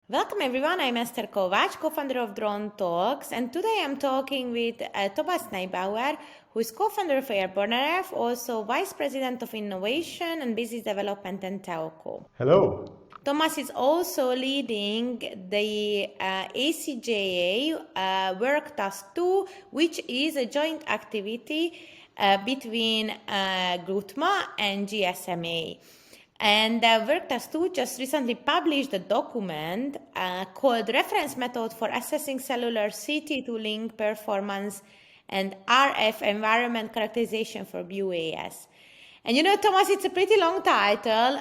Welcome everyone, I'm Esther Kovacs, co-founder of DroneTalks, and today I'm talking with Thomas.neubauer, who is co-founder of AirborneRF, also Vice President of Innovation and Business Development and TEOCO. Hello. Thomas is also leading the ACJA Work Task 2, which is a joint activity between GUTMA and GSMA. And Work Task 2 just recently published a document called Reference Method for Assessing Cellular C2 Link Performance and RF Environment Characterization for BVLOS. And you know, Thomas, it's a pretty long title.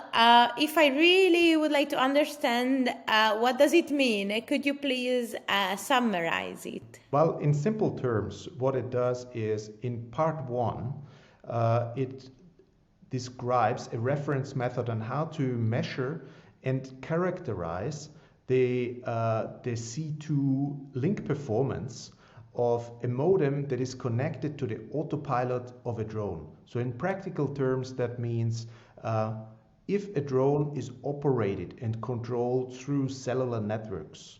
If I really would like to understand what does it mean, could you please summarize it? Well, in simple terms, what it does is in part one, it describes a reference method on how to measure and characterize the C2 link performance of a modem that is connected to the autopilot of a drone. So in practical terms, that means if a drone is operated and controlled through cellular networks,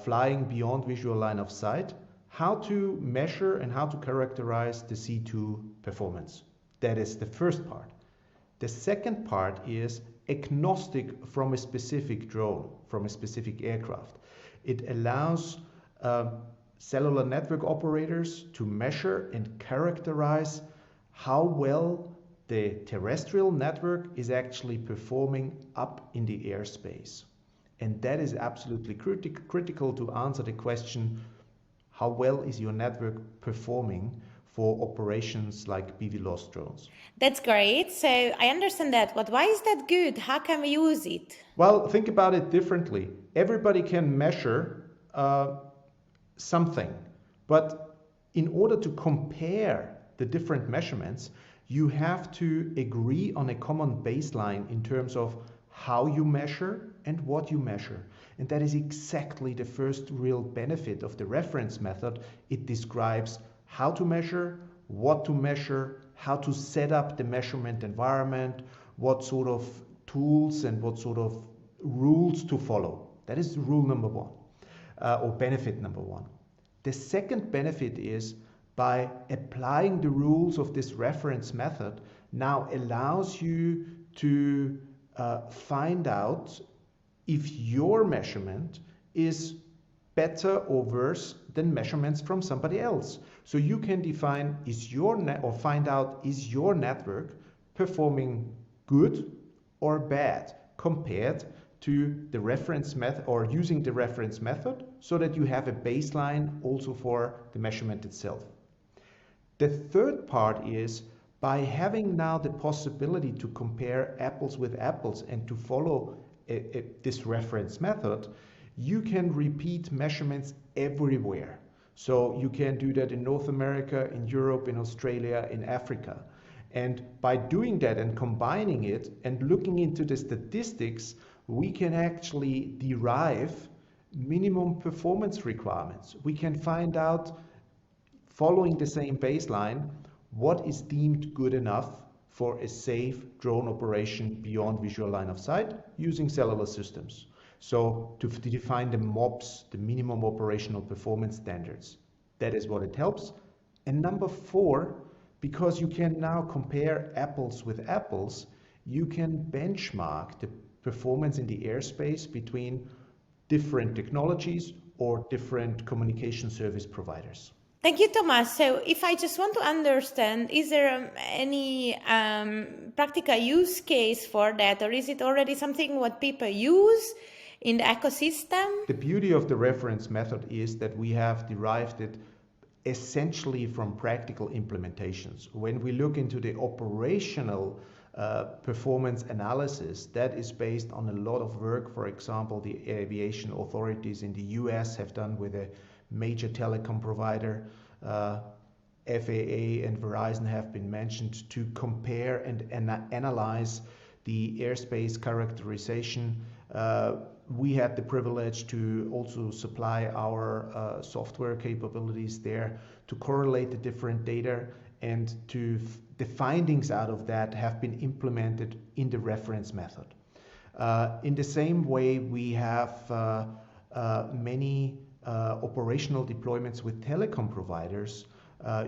flying beyond visual line of sight, how to measure and how to characterize the C2 performance. That is the first part. The second part is agnostic from a specific drone, from a specific aircraft. It allows cellular network operators to measure and characterize how well the terrestrial network is actually performing up in the airspace. And that is absolutely critical to answer the question, how well is your network performing for operations like BVLOS drones? That's great. So I understand that, but why is that good? How can we use it? Well, think about it differently. Everybody can measure something, but in order to compare the different measurements, you have to agree on a common baseline in terms of how you measure and what you measure. And that is exactly the first real benefit of the reference method. It describes how to measure, what to measure, how to set up the measurement environment, what sort of tools and what sort of rules to follow. That is rule number one, or benefit number one. The second benefit is by applying the rules of this reference method now allows you to find out if your measurement is better or worse than measurements from somebody else. So you can define find out is your network performing good or bad compared to the reference method or using the reference method so that you have a baseline also for the measurement itself. The third part is by having now the possibility to compare apples with apples and to follow this reference method, you can repeat measurements everywhere. So you can do that in North America, in Europe, in Australia, in Africa. And by doing that and combining it and looking into the statistics, we can actually derive minimum performance requirements. We can find out, following the same baseline, what is deemed good enough for a safe drone operation beyond visual line of sight using cellular systems. So to define the MOPS, the minimum operational performance standards, that is what it helps. And number four, because you can now compare apples with apples, you can benchmark the performance in the airspace between different technologies or different communication service providers. Thank you, Thomas. So if I just want to understand, is there any practical use case for that, or is it already something what people use in the ecosystem? The beauty of the reference method is that we have derived it essentially from practical implementations. When we look into the operational performance analysis, that is based on a lot of work. For example, the aviation authorities in the US have done with a major telecom provider. FAA and Verizon have been mentioned to compare and analyze the airspace characterization. We had the privilege to also supply our software capabilities there to correlate the different data, and the findings out of that have been implemented in the reference method. In the same way, we have many operational deployments with telecom providers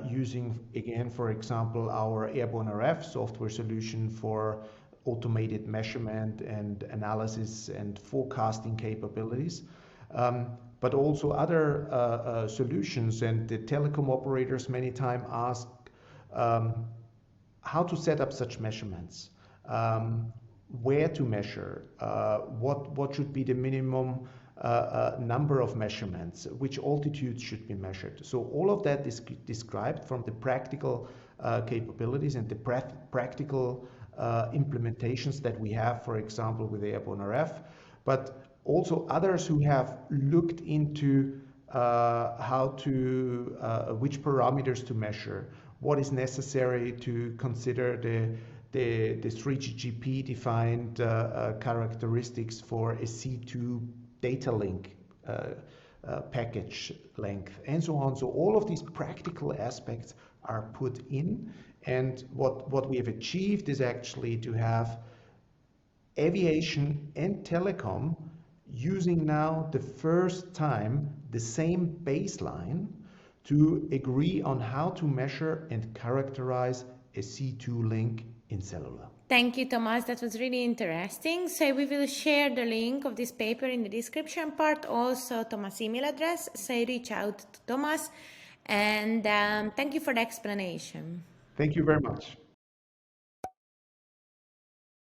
using, again, for example, our AirborneRF software solution for automated measurement and analysis and forecasting capabilities. But also other solutions, and the telecom operators many times ask how to set up such measurements, where to measure, what should be the minimum number of measurements, which altitudes should be measured. So all of that is described from the practical capabilities and the practical implementations that we have, for example, with AirborneRF, but also others who have looked into how to, which parameters to measure, what is necessary to consider the 3GPP defined characteristics for a C2 data link package length, and so on. So all of these practical aspects are put in, and what we have achieved is actually to have aviation and telecom using now the first time the same baseline to agree on how to measure and characterize a C2 link in cellular. Thank you, Thomas. That was really interesting. So we will share the link of this paper in the description part, also Thomas' email address. So reach out to Thomas, and thank you for the explanation. Thank you very much.